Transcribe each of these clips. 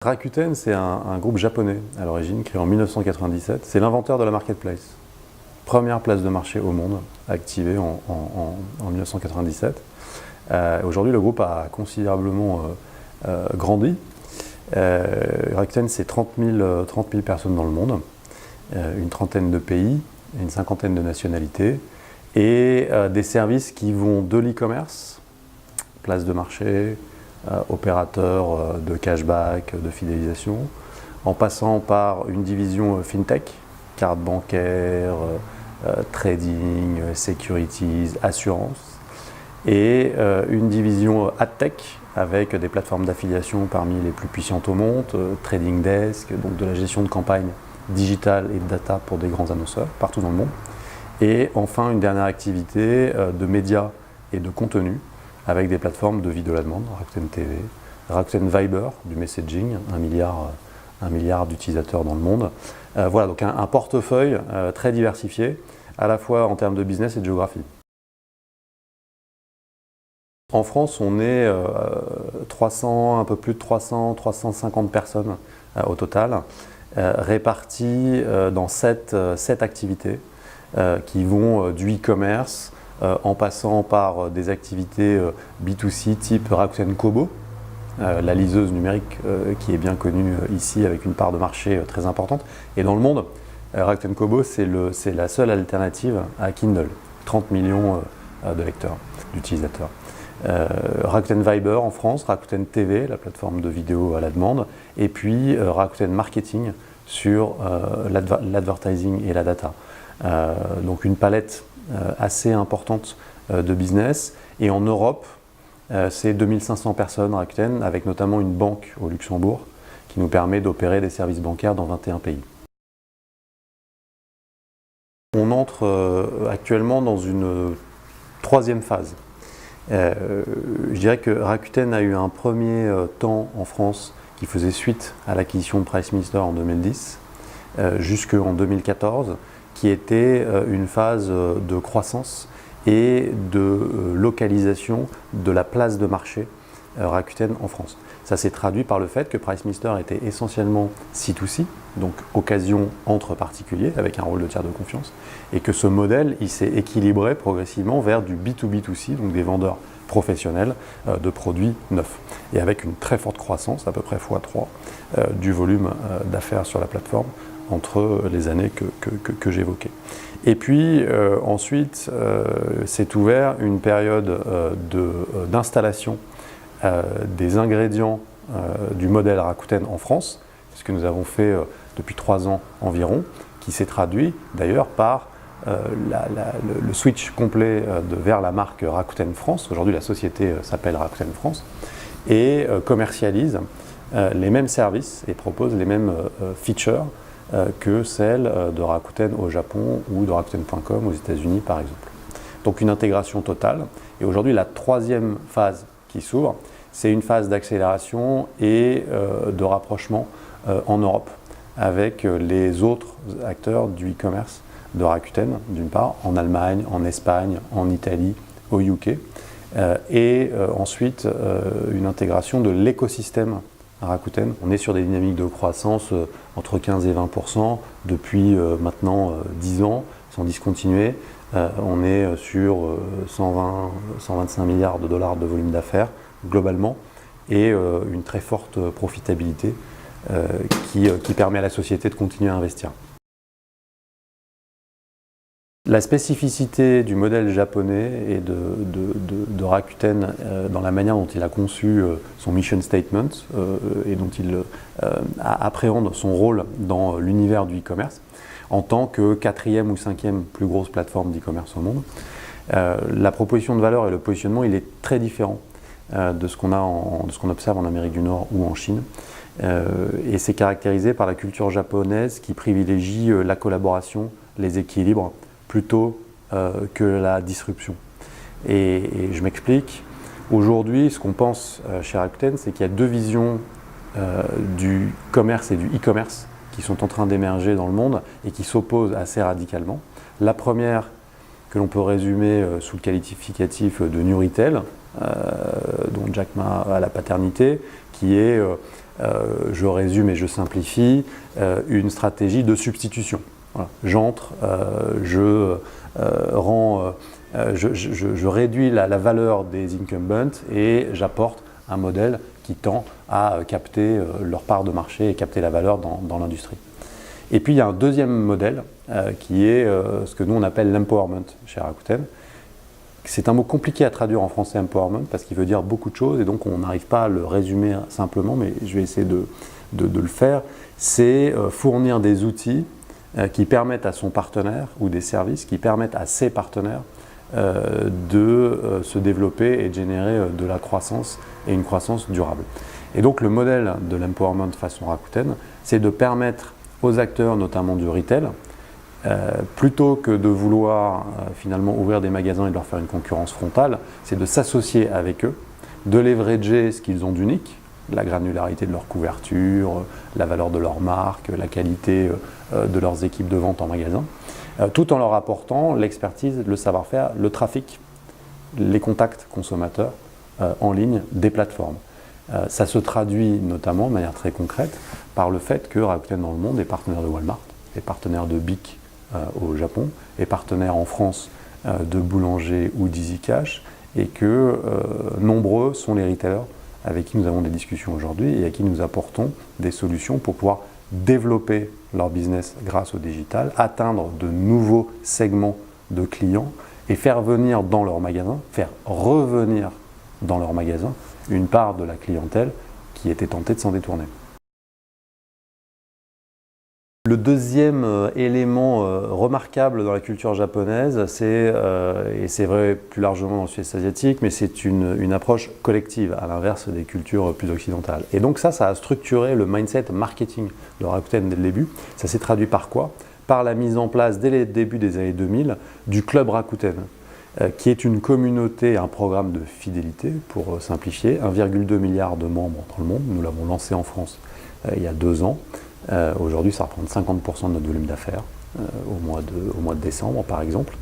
Rakuten, c'est un groupe japonais à l'origine, créé en 1997. C'est l'inventeur de la marketplace. Première place de marché au monde, activée en 1997. Aujourd'hui, le groupe a considérablement grandi. Rakuten, c'est 30 000 personnes dans le monde, une trentaine de pays, une cinquantaine de nationalités, et des services qui vont de l'e-commerce, place de marché, opérateurs de cashback, de fidélisation, en passant par une division fintech, carte bancaire, trading, securities, assurance, et une division adtech avec des plateformes d'affiliation parmi les plus puissantes au monde, trading desk, donc de la gestion de campagnes digitales et de data pour des grands annonceurs partout dans le monde. Et enfin une dernière activité de médias et de contenu avec des plateformes de vidéo à la demande, Rakuten TV, Rakuten Viber, du messaging, 1 milliard d'utilisateurs dans le monde. Voilà, donc un portefeuille très diversifié, à la fois en termes de business et de géographie. En France, on est 300, un peu plus de 300, 350 personnes au total, réparties dans 7 activités qui vont du e-commerce, en passant par des activités B2C type Rakuten Kobo, la liseuse numérique qui est bien connue ici avec une part de marché très importante. Et dans le monde, Rakuten Kobo, c'est la seule alternative à Kindle, 30 millions de lecteurs, d'utilisateurs. Rakuten Viber en France, Rakuten TV, la plateforme de vidéo à la demande, et puis Rakuten Marketing sur l'advertising et la data. Donc une palette assez importante de business. Et en Europe, c'est 2500 personnes Rakuten, avec notamment une banque au Luxembourg qui nous permet d'opérer des services bancaires dans 21 pays. On entre actuellement dans une troisième phase. Je dirais que Rakuten a eu un premier temps en France qui faisait suite à l'acquisition de PriceMinister en 2010, jusqu'en 2014, qui était une phase de croissance et de localisation de la place de marché Rakuten en France. Ça s'est traduit par le fait que PriceMinister était essentiellement C2C, donc occasion entre particuliers, avec un rôle de tiers de confiance, et que ce modèle il s'est équilibré progressivement vers du B2B2C, donc des vendeurs professionnels de produits neufs, et avec une très forte croissance, à peu près x3, du volume d'affaires sur la plateforme entre les années que j'évoquais. Et puis ensuite s'est ouvert une période d'installation des ingrédients du modèle Rakuten en France, ce que nous avons fait depuis 3 ans environ, qui s'est traduit d'ailleurs par le switch complet vers la marque Rakuten France. Aujourd'hui, la société s'appelle Rakuten France et commercialise les mêmes services et propose les mêmes features que celles de Rakuten au Japon ou de Rakuten.com aux États-Unis par exemple. Donc une intégration totale. Et aujourd'hui, la troisième phase qui s'ouvre, c'est une phase d'accélération et de rapprochement en Europe avec les autres acteurs du e-commerce de Rakuten, d'une part, en Allemagne, en Espagne, en Italie, au UK, et ensuite une intégration de l'écosystème Rakuten. On est sur des dynamiques de croissance entre 15 et 20% depuis maintenant 10 ans, sans discontinuer. On est sur 125 milliards de dollars de volume d'affaires globalement et une très forte profitabilité qui permet à la société de continuer à investir. La spécificité du modèle japonais et de Rakuten dans la manière dont il a conçu son mission statement et dont il appréhende son rôle dans l'univers du e-commerce en tant que 4e ou 5e plus grosse plateforme d'e-commerce au monde. La proposition de valeur et le positionnement, il est très différent de ce qu'on observe en Amérique du Nord ou en Chine. Et c'est caractérisé par la culture japonaise qui privilégie la collaboration, les équilibres, plutôt que la disruption. Et je m'explique. Aujourd'hui, ce qu'on pense chez Rakuten, c'est qu'il y a 2 visions du commerce et du e-commerce qui sont en train d'émerger dans le monde et qui s'opposent assez radicalement. La première, que l'on peut résumer sous le qualificatif de New Retail, dont Jack Ma a la paternité, qui est je résume et je simplifie, une stratégie de substitution. Voilà. J'entre, je réduis la valeur des incumbents et j'apporte un modèle qui tend à capter leur part de marché et capter la valeur dans l'industrie. Et puis il y a un deuxième modèle qui est ce que nous on appelle l'empowerment chez Rakuten. C'est un mot compliqué à traduire en français, empowerment, parce qu'il veut dire beaucoup de choses et donc on n'arrive pas à le résumer simplement, mais je vais essayer de le faire. C'est fournir des outils qui permettent à son partenaire ou des services qui permettent à ses partenaires de se développer et de générer de la croissance et une croissance durable. Et donc le modèle de l'empowerment façon Rakuten, c'est de permettre aux acteurs, notamment du retail, plutôt que de vouloir finalement ouvrir des magasins et de leur faire une concurrence frontale, c'est de s'associer avec eux, de leverager ce qu'ils ont d'unique, la granularité de leur couverture, la valeur de leur marque, la qualité de leurs équipes de vente en magasin, tout en leur apportant l'expertise, le savoir-faire, le trafic, les contacts consommateurs en ligne des plateformes. Ça se traduit notamment de manière très concrète par le fait que Rakuten dans le monde est partenaire de Walmart, est partenaire de BIC au Japon, est partenaire en France de Boulanger ou d'EasyCash et que nombreux sont les retailers avec qui nous avons des discussions aujourd'hui et à qui nous apportons des solutions pour pouvoir développer leur business grâce au digital, atteindre de nouveaux segments de clients et faire venir dans leur magasin, faire revenir dans leur magasin une part de la clientèle qui était tentée de s'en détourner. Le deuxième élément remarquable dans la culture japonaise, c'est, et c'est vrai plus largement dans le sud-est asiatique, mais c'est une approche collective, à l'inverse des cultures plus occidentales. Et donc ça a structuré le mindset marketing de Rakuten dès le début. Ça s'est traduit par quoi? Par la mise en place, dès les débuts des années 2000, du Club Rakuten, qui est une communauté, un programme de fidélité, pour simplifier, 1,2 milliard de membres dans le monde. Nous l'avons lancé en France il y a 2 ans. Aujourd'hui, ça représente 50% de notre volume d'affaires au mois de décembre, par exemple.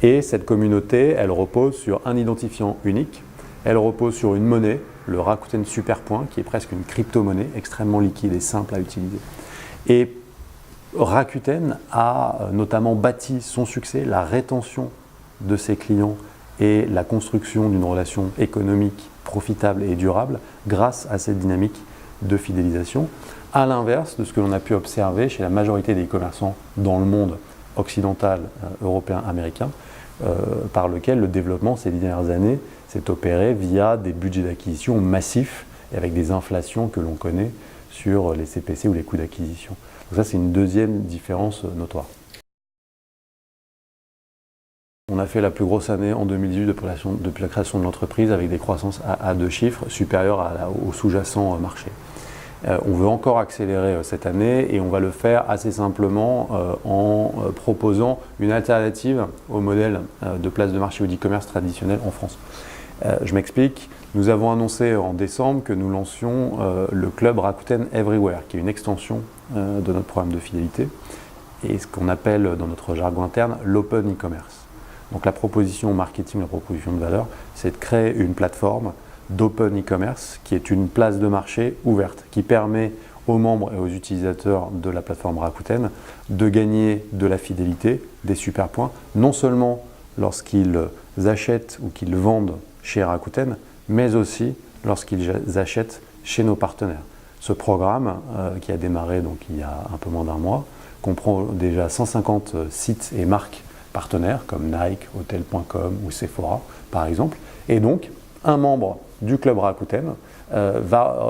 Et cette communauté, elle repose sur un identifiant unique. Elle repose sur une monnaie, le Rakuten Super Point, qui est presque une crypto-monnaie extrêmement liquide et simple à utiliser. Et Rakuten a notamment bâti son succès, la rétention de ses clients et la construction d'une relation économique profitable et durable grâce à cette dynamique de fidélisation, à l'inverse de ce que l'on a pu observer chez la majorité des commerçants dans le monde occidental, européen, américain, par lequel le développement ces dernières années s'est opéré via des budgets d'acquisition massifs et avec des inflations que l'on connaît sur les CPC ou les coûts d'acquisition. Donc ça, c'est une deuxième différence notoire. On a fait la plus grosse année en 2018 depuis la création de l'entreprise avec des croissances à 2 chiffres supérieures au sous-jacent marché. On veut encore accélérer cette année et on va le faire assez simplement en proposant une alternative au modèle de place de marché ou d'e-commerce traditionnel en France. Je m'explique, nous avons annoncé en décembre que nous lancions le club Rakuten Everywhere, qui est une extension de notre programme de fidélité et ce qu'on appelle dans notre jargon interne l'open e-commerce. Donc la proposition marketing, la proposition de valeur, c'est de créer une plateforme d'open e-commerce qui est une place de marché ouverte, qui permet aux membres et aux utilisateurs de la plateforme Rakuten de gagner de la fidélité, des super points, non seulement lorsqu'ils achètent ou qu'ils vendent chez Rakuten, mais aussi lorsqu'ils achètent chez nos partenaires. Ce programme, qui a démarré donc il y a un peu moins d'1 mois, comprend déjà 150 sites et marques partenaires comme Nike, Hotel.com ou Sephora par exemple, et donc un membre du club Rakuten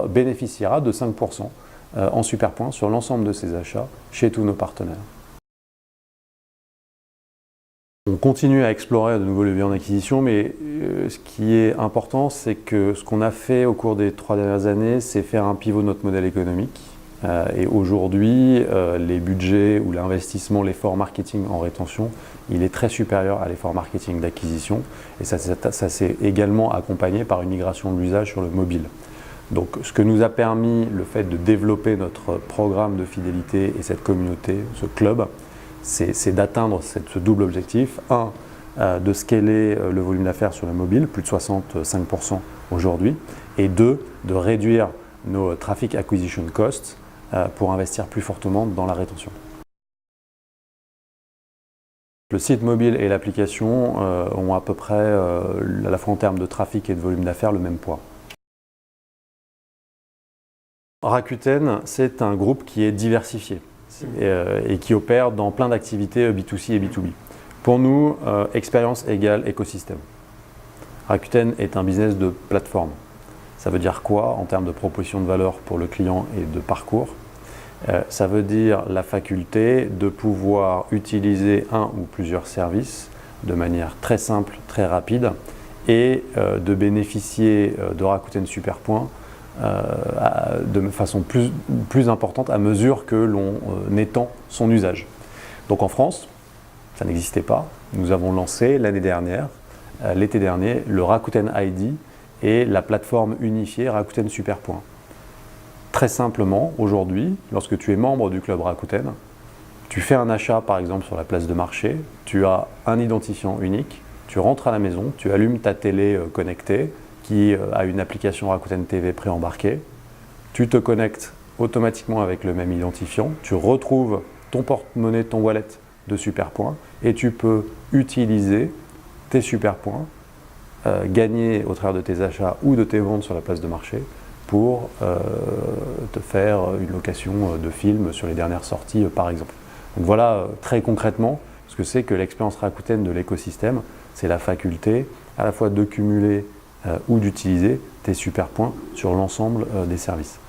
bénéficiera de 5% en super points sur l'ensemble de ses achats chez tous nos partenaires. On continue à explorer de nouveaux leviers en acquisition, mais ce qui est important, c'est que ce qu'on a fait au cours des 3 dernières années, c'est faire un pivot de notre modèle économique. Et aujourd'hui, les budgets ou l'investissement, l'effort marketing en rétention, il est très supérieur à l'effort marketing d'acquisition. Et ça s'est également accompagné par une migration de l'usage sur le mobile. Donc ce que nous a permis le fait de développer notre programme de fidélité et cette communauté, ce club, c'est d'atteindre ce double objectif. De scaler le volume d'affaires sur le mobile, plus de 65% aujourd'hui. Et 2, de réduire nos traffic acquisition costs pour investir plus fortement dans la rétention. Le site mobile et l'application ont à peu près, à la fois en termes de trafic et de volume d'affaires, le même poids. Rakuten, c'est un groupe qui est diversifié et qui opère dans plein d'activités B2C et B2B. Pour nous, expérience égale écosystème. Rakuten est un business de plateforme. Ça veut dire quoi en termes de proposition de valeur pour le client et de parcours? Ça veut dire la faculté de pouvoir utiliser un ou plusieurs services de manière très simple, très rapide et de bénéficier de Rakuten Superpoints de façon plus importante à mesure que l'on étend son usage. Donc en France, ça n'existait pas. Nous avons lancé l'année dernière, l'été dernier, le Rakuten ID et la plateforme unifiée Rakuten Superpoints. Très simplement, aujourd'hui, lorsque tu es membre du club Rakuten, tu fais un achat par exemple sur la place de marché, tu as un identifiant unique, tu rentres à la maison, tu allumes ta télé connectée qui a une application Rakuten TV préembarquée, tu te connectes automatiquement avec le même identifiant, tu retrouves ton porte-monnaie, ton wallet de Superpoints et tu peux utiliser tes Superpoints, gagner au travers de tes achats ou de tes ventes sur la place de marché pour te faire une location de film sur les dernières sorties par exemple. Donc voilà très concrètement ce que c'est que l'expérience Rakuten de l'écosystème, c'est la faculté à la fois de cumuler ou d'utiliser tes Superpoints sur l'ensemble des services.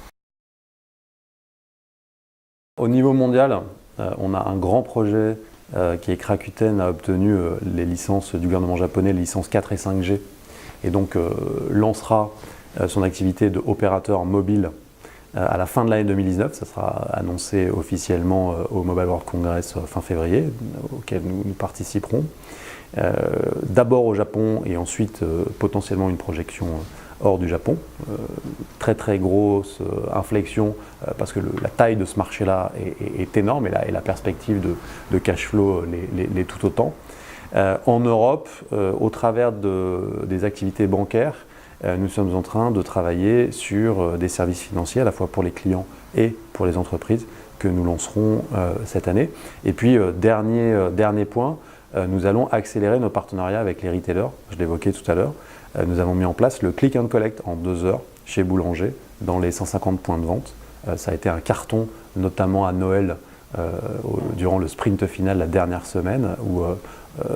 Au niveau mondial, on a un grand projet qui est que Rakuten a obtenu les licences du gouvernement japonais, les licences 4 et 5G, et donc lancera son activité d'opérateur mobile à la fin de l'année 2019. Ça sera annoncé officiellement au Mobile World Congress fin février, auquel nous participerons. D'abord au Japon et ensuite potentiellement une projection hors du Japon. Très très grosse inflexion parce que la taille de ce marché-là est énorme et la perspective de cash flow l'est tout autant. En Europe, au travers des activités bancaires, nous sommes en train de travailler sur des services financiers à la fois pour les clients et pour les entreprises que nous lancerons cette année. Et puis dernier point, nous allons accélérer nos partenariats avec les retailers, je l'évoquais tout à l'heure. Nous avons mis en place le Click and Collect en 2 heures chez Boulanger dans les 150 points de vente. Ça a été un carton, notamment à Noël, durant le sprint final la dernière semaine où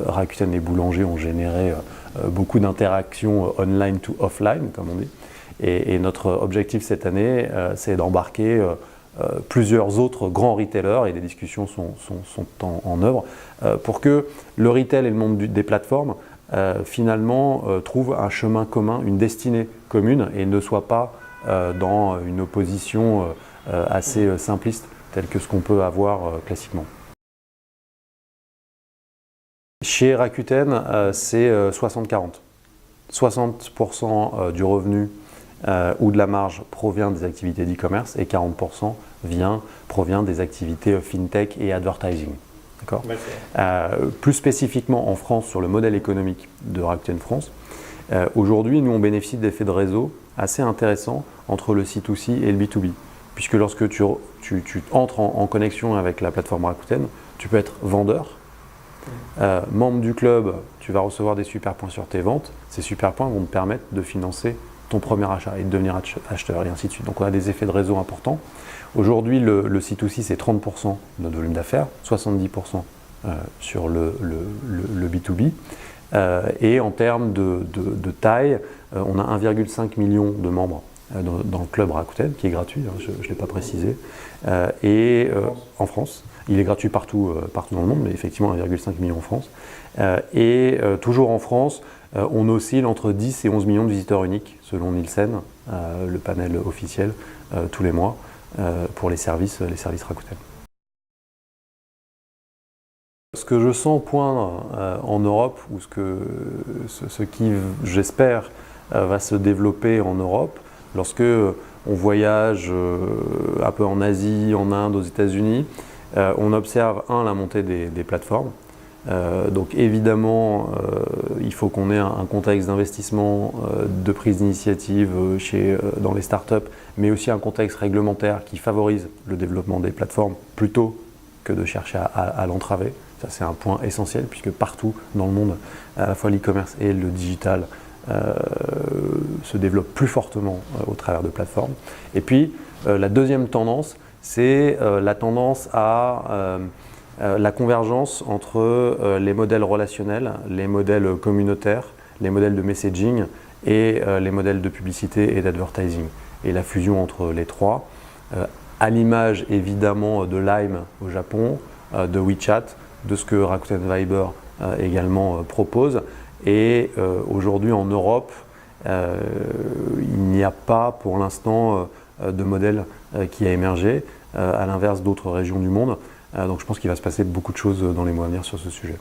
Rakuten et Boulanger ont généré beaucoup d'interactions online to offline, comme on dit. Et notre objectif cette année, c'est d'embarquer plusieurs autres grands retailers, et des discussions sont en œuvre, pour que le retail et le monde des plateformes finalement trouvent un chemin commun, une destinée commune, et ne soient pas dans une opposition assez simpliste, telle que ce qu'on peut avoir classiquement. Chez Rakuten, c'est 60-40. 60% du revenu ou de la marge provient des activités d'e-commerce et 40% provient des activités fintech et advertising. D'accord ? Plus spécifiquement en France, sur le modèle économique de Rakuten France, aujourd'hui, nous on bénéficie d'effets de réseau assez intéressants entre le C2C et le B2B. Puisque lorsque tu entres en connexion avec la plateforme Rakuten, tu peux être vendeur, membre du club, tu vas recevoir des Superpoints sur tes ventes. Ces Superpoints vont te permettre de financer ton premier achat et de devenir acheteur et ainsi de suite. Donc on a des effets de réseau importants. Aujourd'hui, le C2C, c'est 30% de notre volume d'affaires, 70% sur le B2B. Et en termes de taille, on a 1,5 million de membres dans le club Rakuten, qui est gratuit, hein, je ne l'ai pas précisé, en France. Il est gratuit partout dans le monde, mais effectivement 1,5 million en France. Toujours en France, on oscille entre 10 et 11 millions de visiteurs uniques, selon Nielsen, le panel officiel, tous les mois, pour les services Rakuten. Ce que je sens poindre en Europe, ou ce qui, j'espère, va se développer en Europe, lorsque on voyage un peu en Asie, en Inde, aux États-Unis, on observe, la montée des plateformes. Donc évidemment, il faut qu'on ait un contexte d'investissement, de prise d'initiative dans les startups, mais aussi un contexte réglementaire qui favorise le développement des plateformes plutôt que de chercher à l'entraver. Ça, c'est un point essentiel puisque partout dans le monde, à la fois l'e-commerce et le digital se développent plus fortement au travers de plateformes. Et puis, la deuxième tendance, c'est la tendance à la convergence entre les modèles relationnels, les modèles communautaires, les modèles de messaging et les modèles de publicité et d'advertising. Et la fusion entre les trois, à l'image évidemment de Lime au Japon, de WeChat, de ce que Rakuten Viber également propose. Et aujourd'hui en Europe, il n'y a pas pour l'instant de modèle qui a émergé, à l'inverse d'autres régions du monde. Donc je pense qu'il va se passer beaucoup de choses dans les mois à venir sur ce sujet.